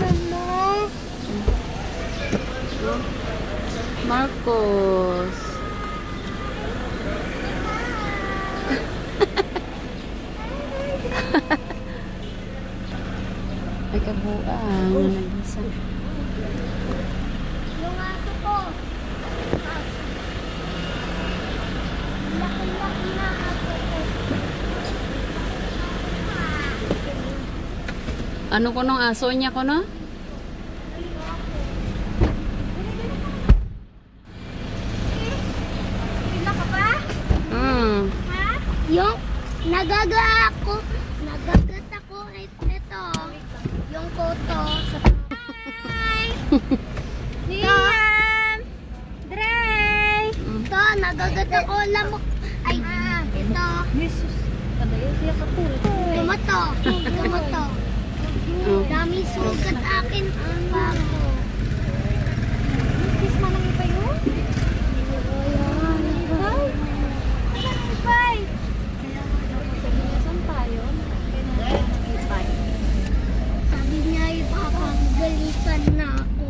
Mama. Marcos. Ay kabuang. Nag-isa. Yung aso ko. Laki-laki na aso ko. Ano ko nung aso niya ko no? Pila ka ba? Ha? Yung nagagat ako ito. Yung koto sa Hi! Liam! Dre! Ito, nagagat ako lamok. Ay, ito. Jesus, kadayo siya ka po. Tumato. Dami sugat akin. Bago. Kiss man ang iba yun? Bye! Saan tayo? It's fine. Sabi niya, ipapagalitan na ako.